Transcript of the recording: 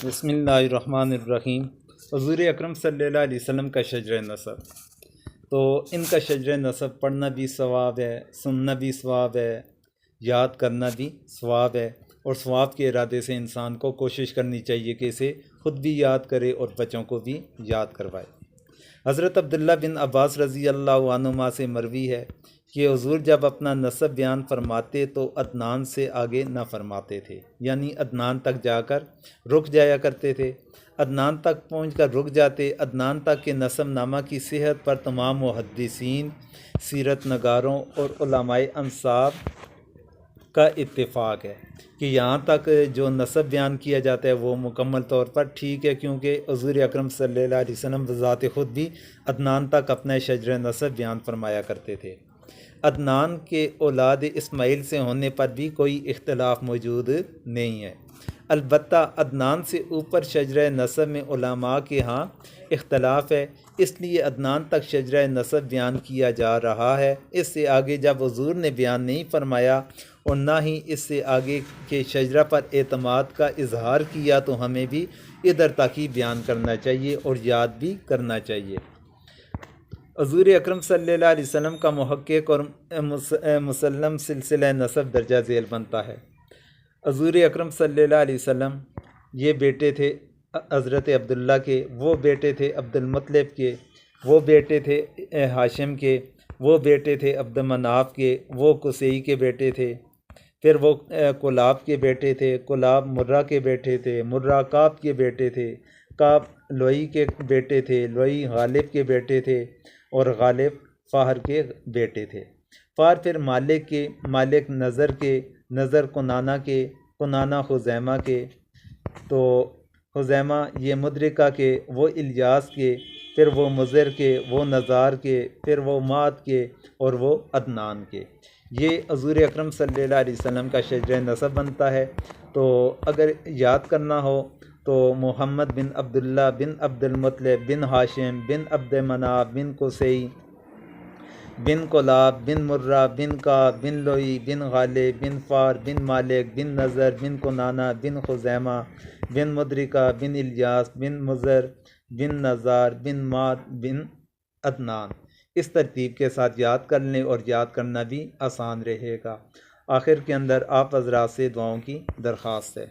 بسم اللہ الرحمن الرحیم۔ حضور اکرم صلی اللہ علیہ وسلم کا شجر نسب، تو ان کا شجر نسب پڑھنا بھی ثواب ہے، سننا بھی ثواب ہے، یاد کرنا بھی ثواب ہے، اور ثواب کے ارادے سے انسان کو کوشش کرنی چاہیے کہ اسے خود بھی یاد کرے اور بچوں کو بھی یاد کروائے۔ حضرت عبداللہ بن عباس رضی اللہ عنہما سے مروی ہے کہ حضور جب اپنا نسب بیان فرماتے تو عدنان سے آگے نہ فرماتے تھے، یعنی عدنان تک جا کر رک جایا کرتے تھے۔ عدنان تک پہنچ کر رک جاتے۔ عدنان تک کے نسب نامہ کی صحت پر تمام محدثین، سیرت نگاروں اور علماء انساب کا اتفاق ہے کہ یہاں تک جو نسب بیان کیا جاتا ہے وہ مکمل طور پر ٹھیک ہے، کیونکہ حضور اکرم صلی اللہ علیہ وسلم بذات خود بھی عدنان تک اپنا شجر نسب بیان فرمایا کرتے تھے۔ عدنان کے اولاد اسماعیل سے ہونے پر بھی کوئی اختلاف موجود نہیں ہے، البتہ عدنان سے اوپر شجر نسب میں علماء کے ہاں اختلاف ہے، اس لیے عدنان تک شجر نسب بیان کیا جا رہا ہے۔ اس سے آگے جب حضور نے بیان نہیں فرمایا اور نہ ہی اس سے آگے کے شجرہ پر اعتماد کا اظہار کیا، تو ہمیں بھی ادھر تک ہی بیان کرنا چاہیے اور یاد بھی کرنا چاہیے۔ حضور اکرم صلی اللہ علیہ وسلم کا محقق اور مسلم سلسلہ نسب درجہ ذیل بنتا ہے۔ حضور اکرم صلی اللہ علیہ وسلم یہ بیٹے تھے حضرت عبداللہ کے، وہ بیٹے تھے عبد المطلب کے، وہ بیٹے تھے ہاشم کے، وہ بیٹے تھے عبد مناف کے، وہ قصی کے بیٹے تھے، پھر وہ کلاب کے بیٹے تھے، کلاب مرہ کے بیٹے تھے، مرہ کعب کے بیٹے تھے، کعب لوئی کے بیٹے تھے، لوئی غالب کے بیٹے تھے، اور غالب فہر کے بیٹے تھے۔ فہر پھر مالک کے، مالک نظر کے، نظر کنانہ کے، کنانہ خزیمہ کے، تو خزیمہ یہ مدرکہ کے، وہ الیاس کے، پھر وہ مضر کے، وہ نزار کے، پھر وہ مات کے، اور وہ عدنان کے۔ یہ حضور اکرم صلی اللہ علیہ وسلم کا شجر نسب بنتا ہے۔ تو اگر یاد کرنا ہو تو محمد بن عبداللہ بن عبد المطلب بن ہاشم بن عبد مناف بن قصی بن کلاب بن مرہ بن کعب بن لوئی بن غالب بن فہر بن مالک بن نظر بن کنانہ بن خزیمہ بن مدرکہ بن الیاس بن مضر بن نزار بن مات بن عدنان، اس ترتیب کے ساتھ یاد کر لیں اور یاد کرنا بھی آسان رہے گا۔ آخر کے اندر آپ حضرات سے دعاؤں کی درخواست ہے۔